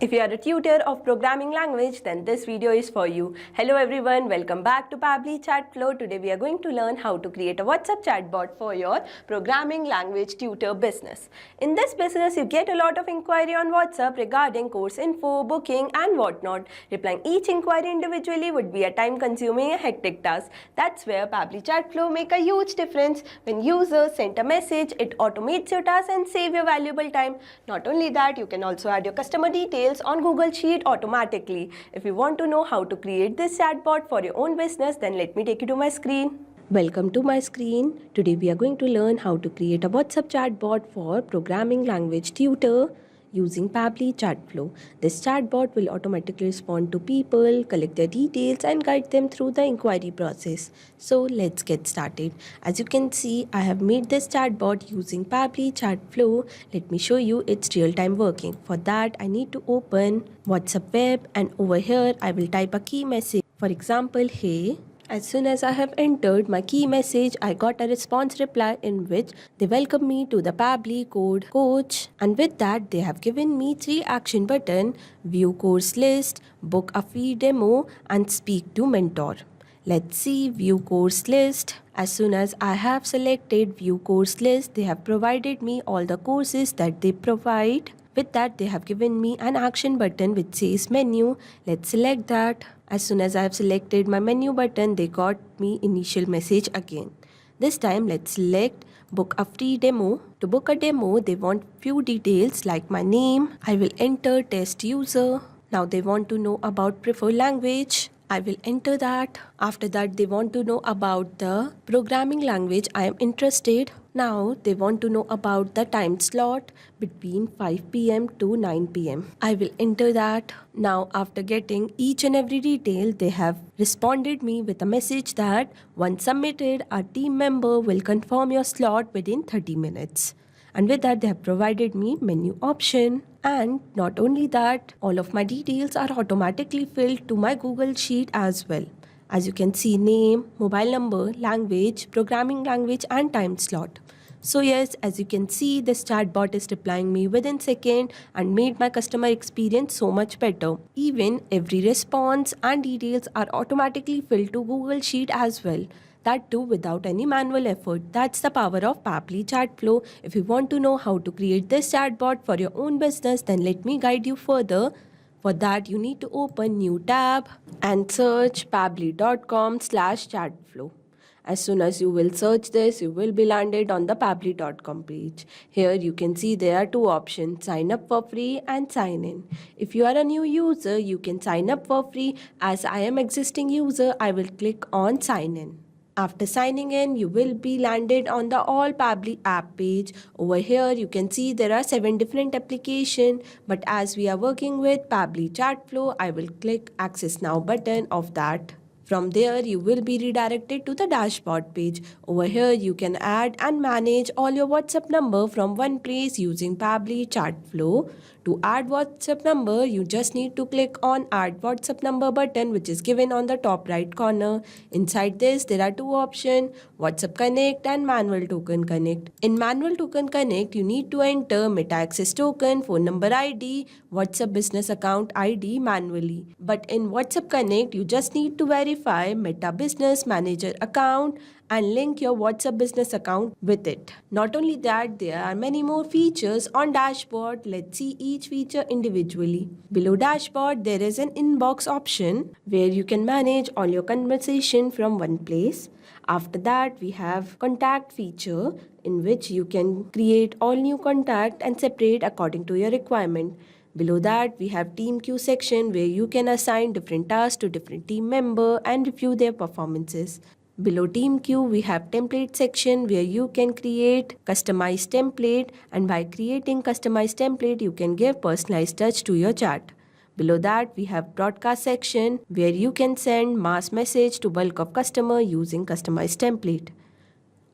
If you are a tutor of programming language, then this video is for you. Hello everyone, welcome back to Pabbly Chatflow. Today we are going to learn how to create a WhatsApp chatbot for your programming language tutor business. In this business, you get a lot of inquiry on WhatsApp regarding course info, booking and whatnot. Replying each inquiry individually would be a time-consuming and hectic task. That's where Pabbly Chatflow make a huge difference. When users send a message, it automates your task and save your valuable time. Not only that, you can also add your customer details on Google Sheet automatically. If you want to know how to create this chatbot for your own business, then let me take you to my screen. Welcome to my screen. Today we are going to learn how to create a WhatsApp chatbot for programming language tutor using Pabbly Chatflow. This chatbot will automatically respond to people, collect their details and guide them through the inquiry process. So let's get started. As you can see, I have made this chatbot using Pabbly Chatflow. Let me show you its real-time working. For that, I need to open WhatsApp web and over here I will type a key message. For example, hey. As soon as I have entered my key message, I got a response reply in which they welcome me to the Pabbly Code Coach. And with that, they have given me 3 action buttons: view course list, book a free demo, and speak to mentor. Let's see view course list. As soon as I have selected view course list, they have provided me all the courses that they provide. With that, they have given me an action button which says menu. Let's select that. As soon as I have selected my menu button, they got me initial message again. This time, let's select book a free demo. To book a demo, they want few details like my name. I will enter test user. Now they want to know about preferred language. I will enter that. After that, they want to know about the programming language I am interested. Now they want to know about the time slot between 5 p.m. to 9 p.m. I will enter that. Now after getting each and every detail, they have responded me with a message that once submitted, our team member will confirm your slot within 30 minutes. And with that, they have provided me menu option. And not only that, all of my details are automatically filled to my Google Sheet as well. As you can see, name, mobile number, language, programming language and time slot. So yes, as you can see, this chatbot is replying me within second and made my customer experience so much better. Even every response and details are automatically filled to Google Sheet as well. That too without any manual effort. That's the power of Pabbly Chatflow. If you want to know how to create this chatbot for your own business, then let me guide you further. For that, you need to open new tab and search pabbly.com/chatflow. As soon as you will search this, you will be landed on the pabbly.com page. Here you can see there are 2 options: sign up for free and sign in. If you are a new user, you can sign up for free. As I am existing user, I will click on sign in. After signing in, you will be landed on the All Pabbly app page. Over here, you can see there are 7 different applications. But as we are working with Pabbly Chatflow, I will click Access Now button of that. From there, you will be redirected to the dashboard page. Over here, you can add and manage all your WhatsApp number from one place using Pabbly Chatflow. To add WhatsApp number, you just need to click on Add WhatsApp Number button which is given on the top right corner. Inside this, there are 2 options: WhatsApp Connect and Manual Token Connect. In Manual Token Connect, you need to enter Meta Access Token, phone number ID, WhatsApp Business Account ID manually. But in WhatsApp Connect, you just need to verify Meta Business Manager account and link your WhatsApp business account with it. Not only that, there are many more features on dashboard. Let's see each feature individually. Below dashboard, there is an inbox option where you can manage all your conversation from one place. After that, we have contact feature in which you can create all new contact and separate according to your requirement. Below that, we have team queue section where you can assign different tasks to different team member and review their performances. Below team queue, we have template section where you can create customized template, and by creating customized template, you can give personalized touch to your chat. Below that, we have broadcast section where you can send mass message to bulk of customer using customized template.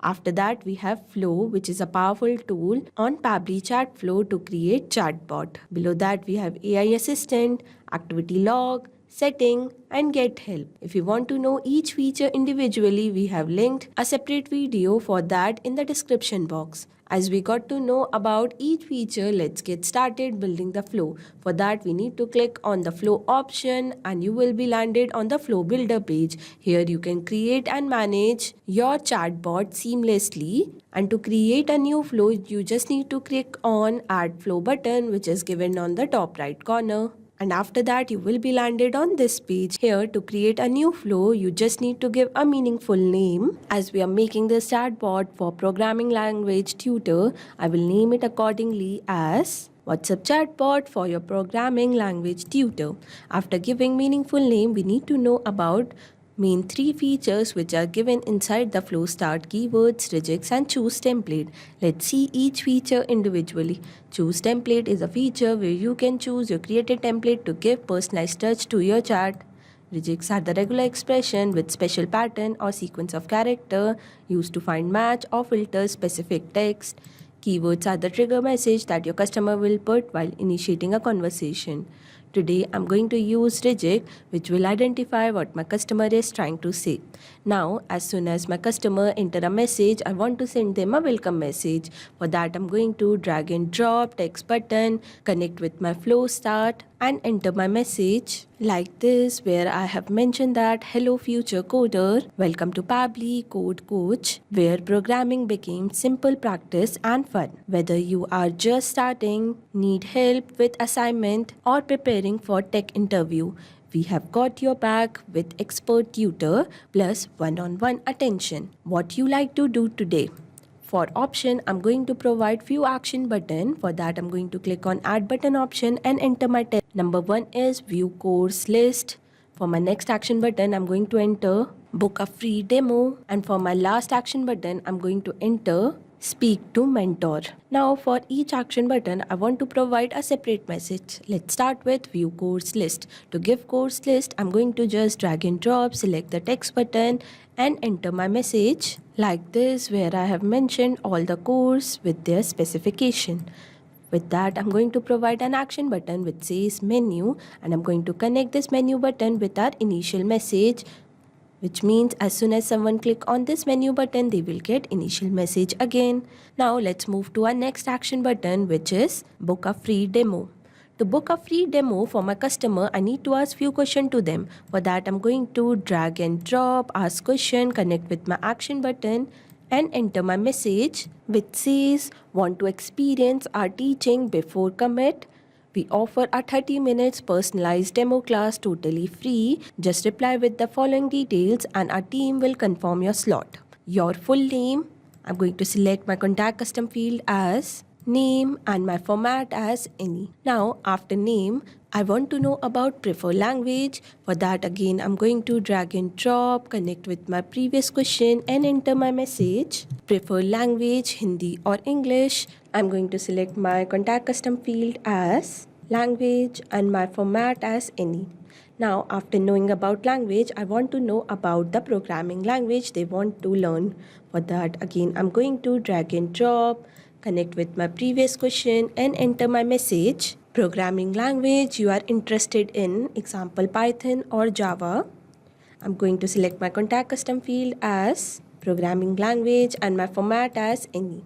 After that, we have Flow, which is a powerful tool on Pabbly Chatflow to create chatbot. Below that, we have AI Assistant, Activity Log, Setting, and Get Help. If you want to know each feature individually, we have linked a separate video for that in the description box. As we got to know about each feature, let's get started building the flow. For that, we need to click on the flow option and you will be landed on the flow builder page. Here you can create and manage your chatbot seamlessly. And to create a new flow, you just need to click on add flow button, which is given on the top right corner. And after that, you will be landed on this page. Here, to create a new flow, you just need to give a meaningful name. As we are making this chatbot for programming language tutor, I will name it accordingly as WhatsApp chatbot for your programming language tutor. After giving meaningful name, we need to know about main three features which are given inside the flow: start keywords, regex and choose template. Let's see each feature individually. Choose template is a feature where you can choose your created template to give personalized touch to your chat. Regex are the regular expression with special pattern or sequence of character used to find match or filter specific text. Keywords are the trigger message that your customer will put while initiating a conversation. Today, I'm going to use regex, which will identify what my customer is trying to say. Now, as soon as my customer enter a message, I want to send them a welcome message. For that, I'm going to drag and drop text button, connect with my flow start, and enter my message like this, where I have mentioned that hello future coder, welcome to Pabbly Code Coach, where programming became simple practice and fun. Whether you are just starting, need help with assignment, or preparing for tech interview, we have got your back with expert tutor plus one-on-one attention. What you like to do today? For option, I'm going to provide few action button. For that, I'm going to click on add button option and enter my text. Number 1 is view course list. For my next action button, I'm going to enter book a free demo. And for my last action button, I'm going to enter speak to mentor. Now for each action button, I want to provide a separate message. Let's start with view course list. To give course list, I'm going to just drag and drop, select the text button and enter my message like this, where I have mentioned all the course with their specification. With that, I'm going to provide an action button which says menu, and I'm going to connect this menu button with our initial message, which means as soon as someone click on this menu button, they will get initial message again. Now let's move to our next action button, which is book a free demo. To book a free demo for my customer, I need to ask few questions to them. For that, I'm going to drag and drop, ask question, connect with my action button and enter my message which says want to experience our teaching before commit. We offer a 30 minutes personalized demo class totally free. Just reply with the following details and our team will confirm your slot. Your full name, I'm going to select my contact custom field as name and my format as any. Now after name, I want to know about preferred language. For that again, I'm going to drag and drop, connect with my previous question and enter my message. Preferred language, Hindi or English. I'm going to select my contact custom field as language and my format as any. Now after knowing about language, I want to know about the programming language they want to learn. For that again, I'm going to drag and drop, connect with my previous question and enter my message. Programming language you are interested in, example Python or Java. I'm going to select my contact custom field as programming language and my format as any.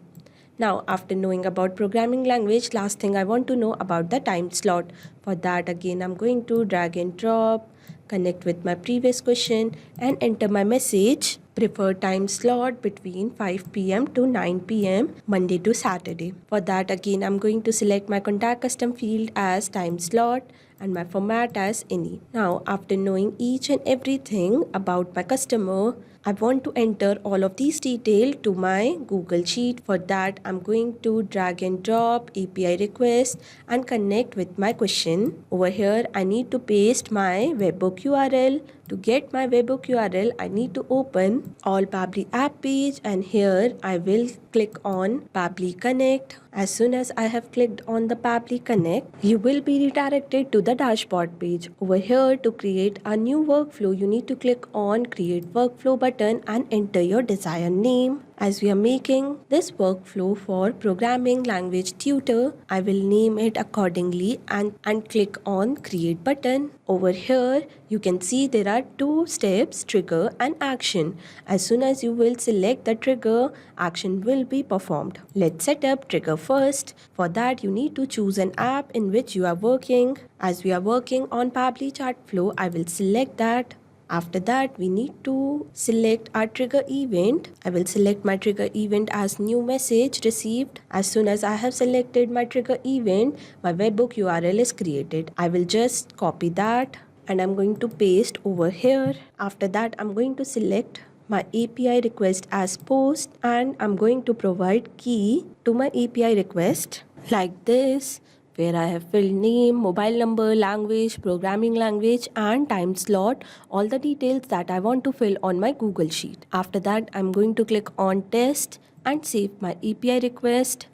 Now after knowing about programming language, last thing I want to know about the time slot. For that again, I'm going to drag and drop, connect with my previous question and enter my message. Preferred time slot between 5 p.m. to 9 p.m. Monday to Saturday. For that again, I'm going to select my contact custom field as time slot and my format as any. Now after knowing each and everything about my customer, I want to enter all of these details to my Google Sheet. For that, I'm going to drag and drop API request and connect with my question. Over here, I need to paste my webhook URL. To get my webhook URL, I need to open all Pabbly app page and here I will click on Pabbly Connect. As soon as I have clicked on the Pabbly Connect, you will be redirected to the dashboard page. Over here, to create a new workflow, you need to click on Create Workflow button button and enter your desired name. As we are making this workflow for programming language tutor, I will name it accordingly and click on create button. Over here, you can see there are two steps, trigger and action. As soon as you will select the trigger, action will be performed. Let's set up trigger first. For that, you need to choose an app in which you are working. As we are working on Pabbly Chatflow, I will select that. After that, we need to select our trigger event. I will select my trigger event as new message received. As soon as I have selected my trigger event, my webhook URL is created. I will just copy that and I'm going to paste over here. After that, I'm going to select my API request as post and I'm going to provide key to my API request like this, where I have filled name, mobile number, language, programming language and time slot, all the details that I want to fill on my Google Sheet. After that, I'm going to click on test and save my API request.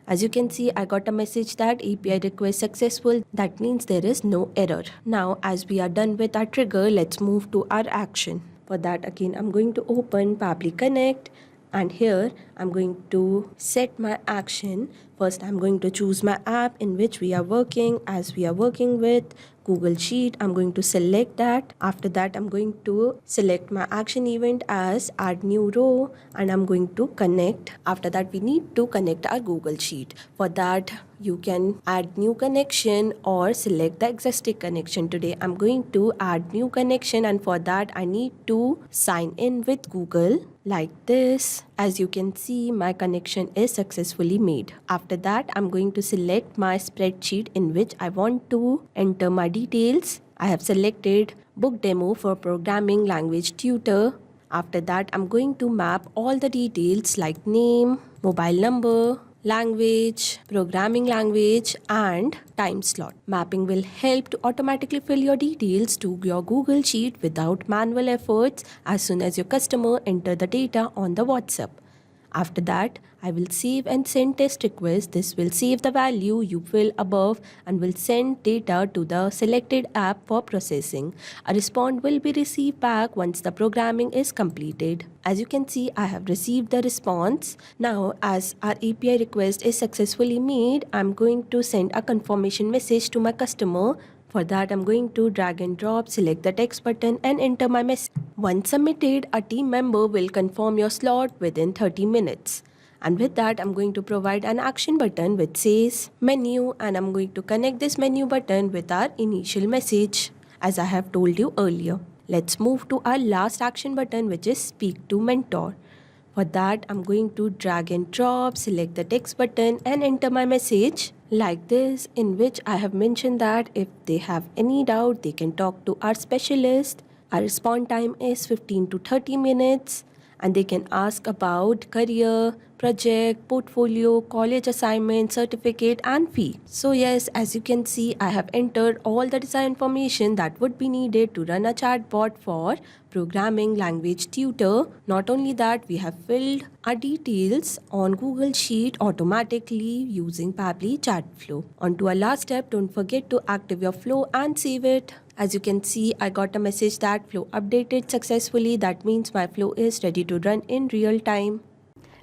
As you can see, I got a message that API request successful. That means there is no error. Now, as we are done with our trigger, let's move to our action. For that, again, I'm going to open Pabbly Connect. And here I'm going to set my action. First, I'm going to choose my app in which we are working. As we are working with Google Sheet, I'm going to select that. After that, I'm going to select my action event as add new row and I'm going to connect. After that, we need to connect our Google Sheet. For that, you can add new connection or select the existing connection. Today, I'm going to add new connection and for that, I need to sign in with Google like this. As you can see, my connection is successfully made. After that, I'm going to select my spreadsheet in which I want to enter my details. I have selected book demo for programming language tutor. After that, I'm going to map all the details like name, mobile number, language, programming language and time slot. Mapping will help to automatically fill your details to your Google Sheet without manual efforts as soon as your customer enter the data on the WhatsApp. After that, I will save and send test request. This will save the value you fill above and will send data to the selected app for processing. A response will be received back once the programming is completed. As you can see, I have received the response. Now, as our API request is successfully made, I'm going to send a confirmation message to my customer. For that, I'm going to drag and drop, select the text button and enter my message. Once submitted, a team member will confirm your slot within 30 minutes. And with that, I'm going to provide an action button which says menu and I'm going to connect this menu button with our initial message as I have told you earlier. Let's move to our last action button which is speak to mentor. For that, I'm going to drag and drop, select the text button and enter my message like this, in which I have mentioned that if they have any doubt, they can talk to our specialist. Our response time is 15 to 30 minutes and they can ask about career, project, portfolio, college assignment, certificate and fee. So yes, as you can see, I have entered all the desired information that would be needed to run a chatbot for programming language tutor. Not only that, we have filled our details on Google Sheet automatically using Pabbly Chatflow. On to our last step, don't forget to active your flow and save it. As you can see, I got a message that flow updated successfully. That means my flow is ready to run in real time.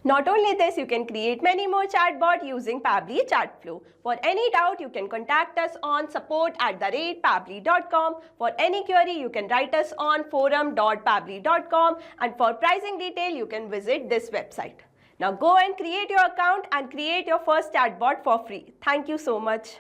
Not only this, you can create many more chatbots using Pabbly Chatflow. For any doubt, you can contact us on support@pabbly.com. For any query, you can write us on forum.pabbly.com. And for pricing detail, you can visit this website. Now go and create your account and create your first chatbot for free. Thank you so much.